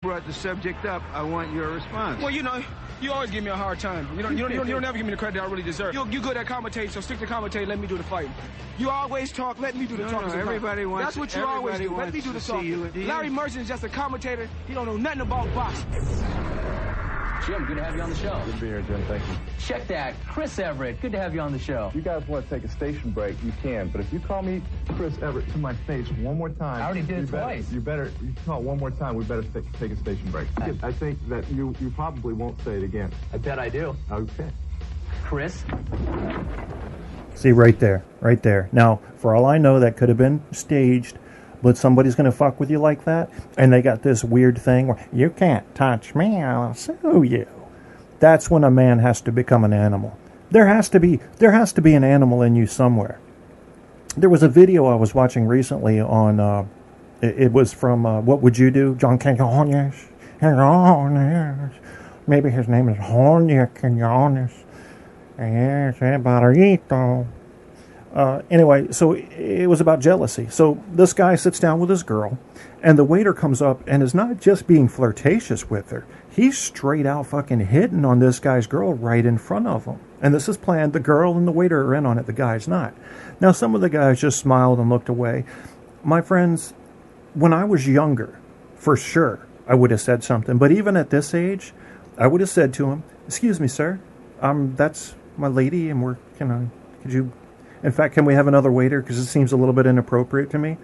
brought the subject up, I want your response. Well, you know, you always give me a hard time. You don't ever give me the credit I really deserve. You're good at commentating, so stick to commentating. Let me do the fighting. You always talk. Let me do the talking. No, everybody wants. That's what you always do. Let me do the talking. Larry Merchant is just a commentator. He don't know nothing about boxing. Jim, good to have you on the show. Good to be here, Jim. Thank you. Check that. Chris Everett, good to have you on the show. If you guys want to take a station break, you can. But if you call me Chris Everett to my face one more time... I already did it twice. You call it one more time, we better take a station break. I think that you probably won't say it again. I bet I do. Okay. Chris? See, right there. Now, for all I know, that could have been staged, but somebody's going to fuck with you like that, and they got this weird thing where, you can't touch me, I'll sue you. That's when a man has to become an animal. There has to be an animal in you somewhere. There was a video I was watching recently on, it was from, What Would You Do? John Quinones. Maybe his name is Jorge Quinones. Yes, barrito. Anyway, so it was about jealousy. So this guy sits down with his girl, and the waiter comes up and is not just being flirtatious with her. He's straight out fucking hitting on this guy's girl right in front of him. And this is planned. The girl and the waiter are in on it. The guy's not. Now, some of the guys just smiled and looked away. My friends, when I was younger, for sure, I would have said something. But even at this age, I would have said to him, "Excuse me, sir. That's my lady, and could you... In fact, can we have another waiter? Because it seems a little bit inappropriate to me."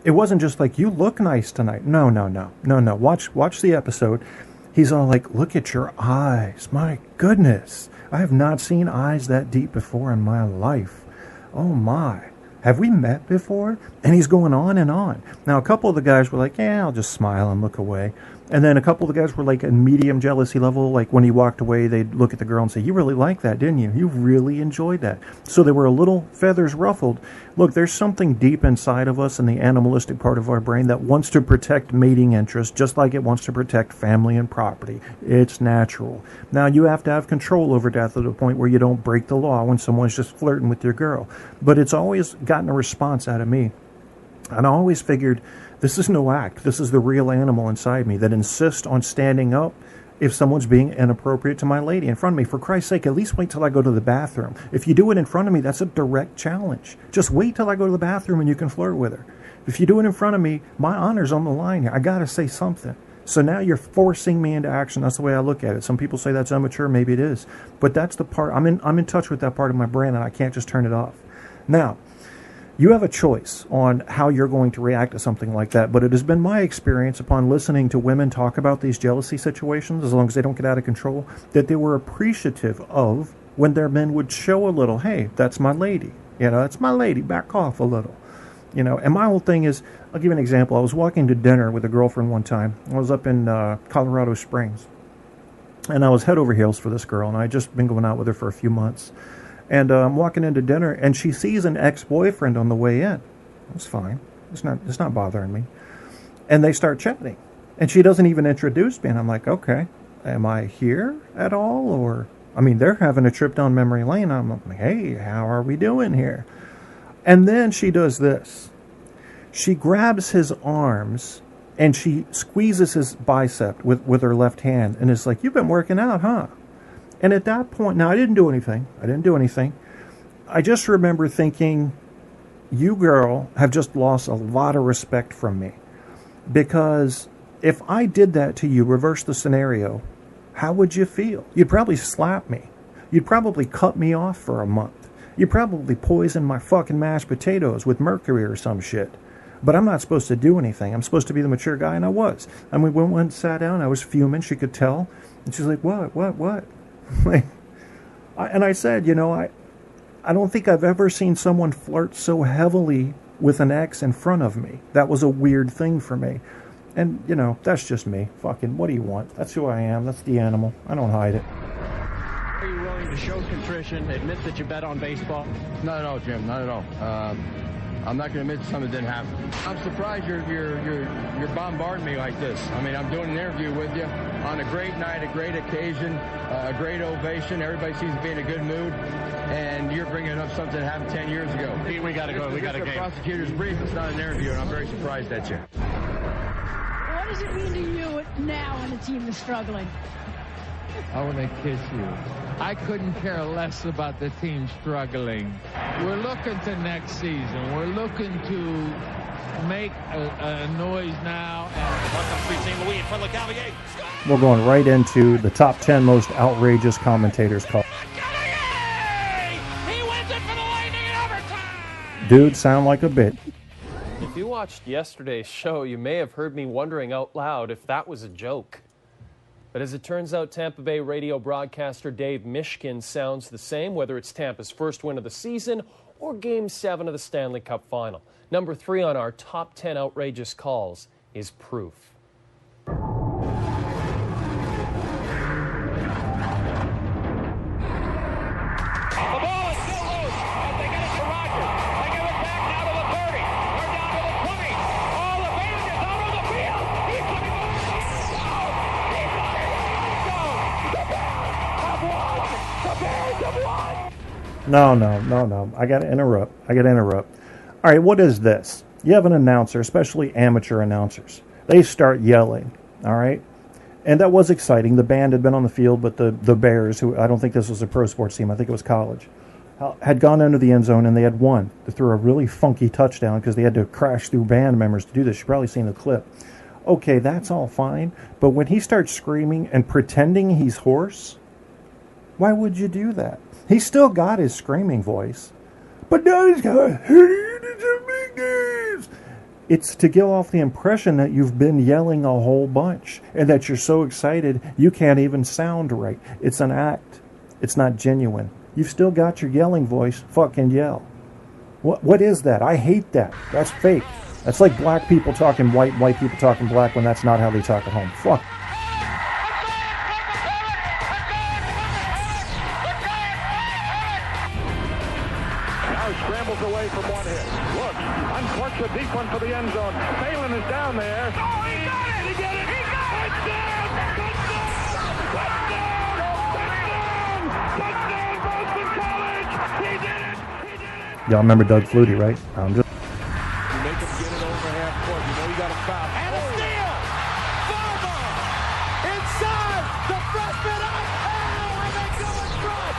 It wasn't just like, "You look nice tonight." No. Watch the episode. He's all like, "Look at your eyes. My goodness. I have not seen eyes that deep before in my life. Oh my. Have we met before?" And he's going on and on. Now, a couple of the guys were like, "Yeah, I'll just smile and look away." And then a couple of the guys were like a medium jealousy level. Like when he walked away, they'd look at the girl and say, "You really liked that, didn't you? You really enjoyed that." So they were a little feathers ruffled. Look, there's something deep inside of us in the animalistic part of our brain that wants to protect mating interests, just like it wants to protect family and property. It's natural. Now, you have to have control over that to the point where you don't break the law when someone's just flirting with your girl. But it's always gotten a response out of me. And I always figured, this is no act. This is the real animal inside me that insists on standing up if someone's being inappropriate to my lady in front of me. For Christ's sake, at least wait till I go to the bathroom. If you do it in front of me, that's a direct challenge. Just wait till I go to the bathroom and you can flirt with her. If you do it in front of me, my honor's on the line here. I got to say something. So now you're forcing me into action. That's the way I look at it. Some people say that's immature. Maybe it is. But that's the part. I'm in touch with that part of my brain, and I can't just turn it off. Now, you have a choice on how you're going to react to something like that, but it has been my experience upon listening to women talk about these jealousy situations, as long as they don't get out of control, that they were appreciative of when their men would show a little, "Hey, that's my lady. That's my lady. Back off a little." And my whole thing is, I'll give you an example. I was walking to dinner with a girlfriend one time. I was up in Colorado Springs, and I was head over heels for this girl, and I'd just been going out with her for a few months. And I'm walking into dinner, and she sees an ex-boyfriend on the way in. It's fine. It's not bothering me. And they start chatting. And she doesn't even introduce me. And I'm like, okay, am I here at all? Or, they're having a trip down memory lane. I'm like, hey, how are we doing here? And then she does this. She grabs his arms, and she squeezes his bicep with her left hand. And is like, "You've been working out, huh?" And at that point, now I didn't do anything. I just remember thinking, you girl have just lost a lot of respect from me. Because if I did that to you, reverse the scenario, how would you feel? You'd probably slap me. You'd probably cut me off for a month. You'd probably poison my fucking mashed potatoes with mercury or some shit. But I'm not supposed to do anything. I'm supposed to be the mature guy, and I was. And we went and sat down. I was fuming. She could tell. And she's like, what? And I said, I don't think I've ever seen someone flirt so heavily with an ex in front of me. That was a weird thing for me. And, that's just me. Fucking, what do you want? That's who I am. That's the animal. I don't hide it. Are you willing to show contrition, admit that you bet on baseball? Not at all, Jim. Not at all. I'm not going to admit to something that didn't happen. I'm surprised you're bombarding me like this. I'm doing an interview with you on a great night, a great occasion, a great ovation. Everybody seems to be in a good mood, and you're bringing up something that happened 10 years ago. We got to go. We got a game. It's a prosecutor's brief. It's not an interview, and I'm very surprised at you. What does it mean to you now team is struggling. I want to kiss you. I couldn't care less about the team struggling. We're looking to next season. We're looking to make a noise now. We're going right into the top 10 most outrageous commentators call. Dude, sound like a bit. If you watched yesterday's show, you may have heard me wondering out loud if that was a joke. But as it turns out, Tampa Bay radio broadcaster Dave Mishkin sounds the same, whether it's Tampa's first win of the season or Game 7 of the Stanley Cup Final. Number 3 on our top 10 outrageous calls is proof. No. I got to interrupt. All right, what is this? You have an announcer, especially amateur announcers. They start yelling, all right? And that was exciting. The band had been on the field, but the Bears, who I don't think this was a pro sports team, I think it was college, had gone into the end zone and they had won. They threw a really funky touchdown because they had to crash through band members to do this. You've probably seen the clip. Okay, that's all fine. But when he starts screaming and pretending he's hoarse, why would you do that? He's still got his screaming voice, but now he's got it's to give off the impression that you've been yelling a whole bunch and that you're so excited you can't even sound right. It's an act. It's not genuine. You've still got your yelling voice. Fucking yell. What is that? I hate that. That's fake. That's like black people talking white people talking black when that's not how they talk at home. Fuck. Scrambles away from one hit. Look, uncorks a deep one for the end zone. Phelan is down there. Oh, he got it! He got it! He got it! Touchdown, Boston College! He did it! Y'all remember Doug Flutie, right? I'm just... You make him get it over half court. You know you got a foul. And a steal! Farmer! Inside! The freshman up! Oh, and they go in front!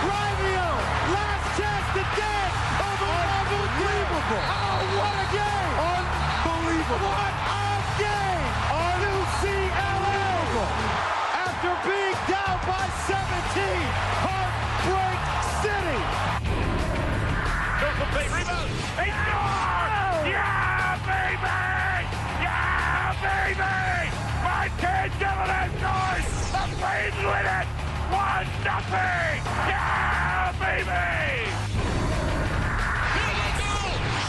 Rivio! Last chance to dance! Unbelievable! Oh, what a game! Unbelievable! What a game! UCLA! After being down by 17, Heartbreak City! Rebound! He scores! Yeah, baby! Yeah, baby! My kid Dylan has scored! The Flames win it! 1-0! Yeah, baby! Here they go!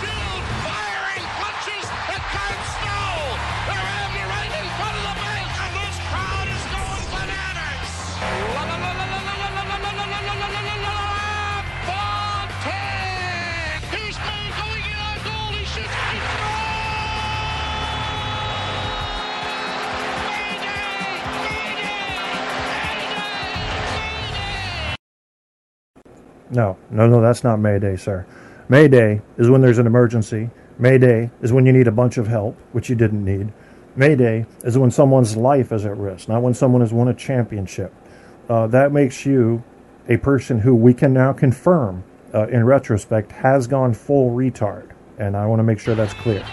Shield firing punches at Kurt Snow! They're having right in front of the bench! And this crowd is going bananas! La la la la la la la la la la la la la la! Fontaine! He's made going in on goal! He shoots! He throws! No, that's not Mayday, sir. Mayday is when there's an emergency. Mayday is when you need a bunch of help, which you didn't need. Mayday is when someone's life is at risk, not when someone has won a championship. That makes you a person who we can now confirm, in retrospect, has gone full retard. And I want to make sure that's clear.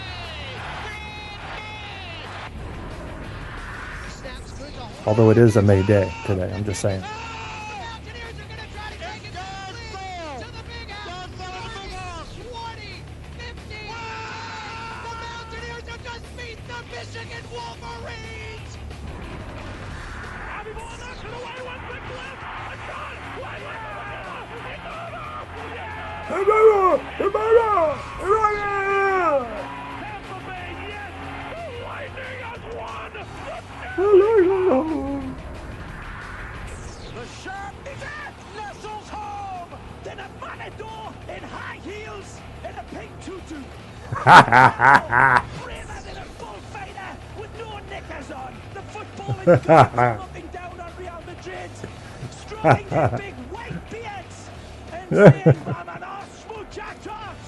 Although it is a Mayday today, I'm just saying. Looking down on Real Madrid, stroking their big white beards, and saying, "Vámonos, muchachos!"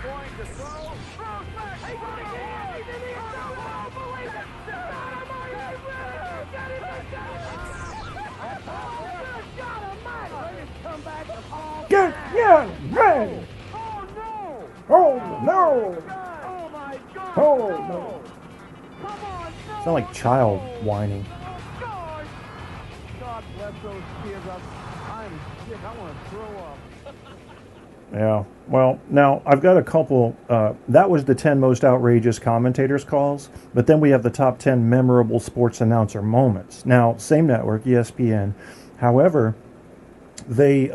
Going to throw, throws back, It's not like child whining. God bless those kids. I'm sick. I want to throw up. Yeah. Well, now I've got a couple. That was the 10 most outrageous commentators calls, but then we have the top 10 memorable sports announcer moments. Now, same network, ESPN. However, they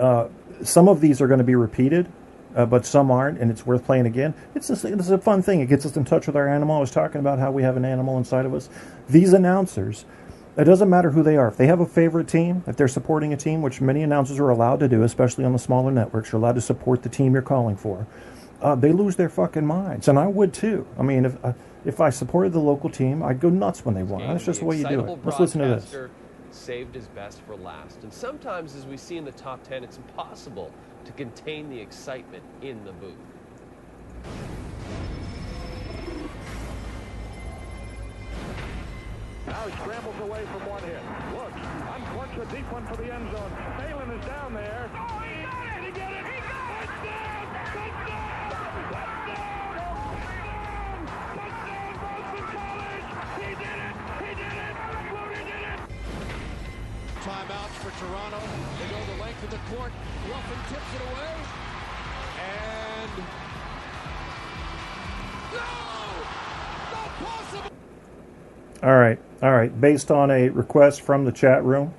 some of these are going to be repeated, but some aren't, and it's worth playing again. It's a fun thing. It gets us in touch with our animal. I was talking about how we have an animal inside of us. These announcers, it doesn't matter who they are. If they have a favorite team, if they're supporting a team, which many announcers are allowed to do, especially on the smaller networks, you're allowed to support the team you're calling for. They lose their fucking minds, and I would too. I mean, if I supported the local team, I'd go nuts when they won. That's just the way you do it. Let's listen to this. Saved his best for last. And sometimes, as we see in the top 10, it's impossible to contain the excitement in the booth. Now he scrambles away from one hit. Look, uncorks a deep one for the end zone. Phelan is down there. Oh, he got it! He got it! He got it! Touchdown! Touchdown! Touchdown! Touchdown! Boston College! He did it! He did it! Flutie did it! Timeouts for Toronto. They go the length of the court. Ruffin tips it away. And... No! Not possible! All right. Based on a request from the chat room,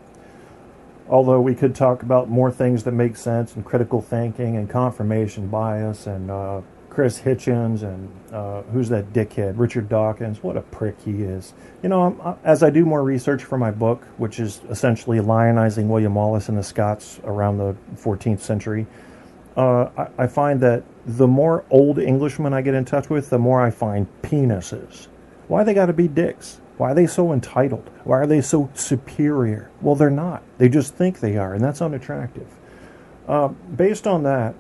although we could talk about more things that make sense and critical thinking and confirmation bias and Chris Hitchens and who's that dickhead, Richard Dawkins, what a prick he is. You know, as I do more research for my book, which is essentially lionizing William Wallace and the Scots around the 14th century, I find that the more old Englishmen I get in touch with, the more I find penises. Why they got to be dicks? Why are they so entitled? Why are they so superior? Well, they're not. They just think they are, and that's unattractive. Based on that,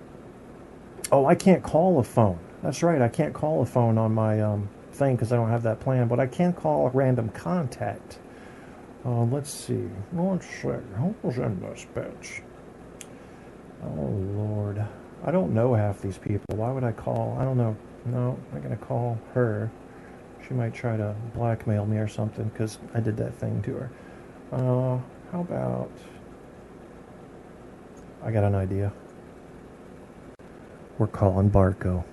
I can't call a phone. That's right, I can't call a phone on my thing because I don't have that plan, but I can call a random contact. Let's see. Let's see. Who's in this bitch? Oh, Lord. I don't know half these people. Why would I call? I don't know. No, I'm not going to call her. She might try to blackmail me or something because I did that thing to her. How about... I got an idea. We're calling Barco.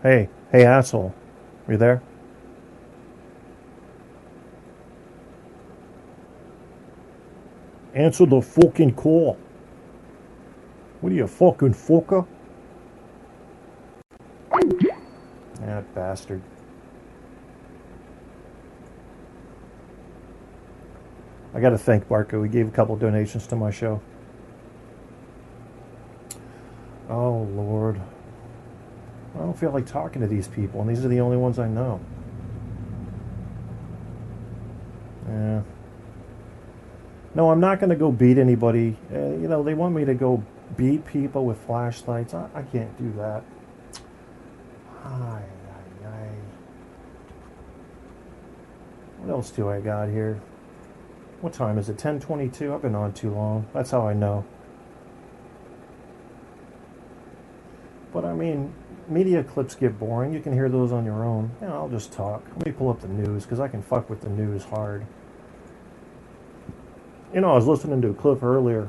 Hey asshole. Are you there? Answer the fucking call. What are you, fucking fucker? That bastard. I gotta thank Barco. He gave a couple donations to my show. Oh, Lord. I don't feel like talking to these people, and these are the only ones I know. Yeah. No, I'm not going to go beat anybody. They want me to go beat people with flashlights. I can't do that. What else do I got here? What time is it? 10:22? I've been on too long. That's how I know. But I mean... media clips get boring. You can hear those on your own. I'll just talk. Let me pull up the news because I can fuck with the news hard. I was listening to a clip earlier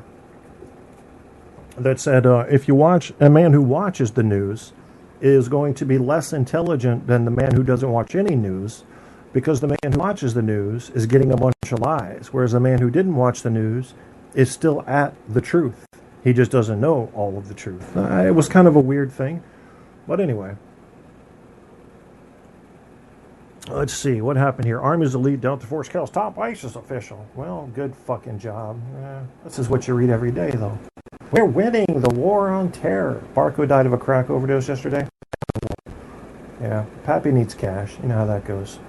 that said if you watch, a man who watches the news is going to be less intelligent than the man who doesn't watch any news because the man who watches the news is getting a bunch of lies, whereas the man who didn't watch the news is still at the truth. He just doesn't know all of the truth. It was kind of a weird thing. But anyway, let's see what happened here. Army's elite Delta Force kills top ISIS official. Well, good fucking job. This is what you read every day, though. We're winning the war on terror. Barco died of a crack overdose yesterday. Yeah, Pappy needs cash. You know how that goes.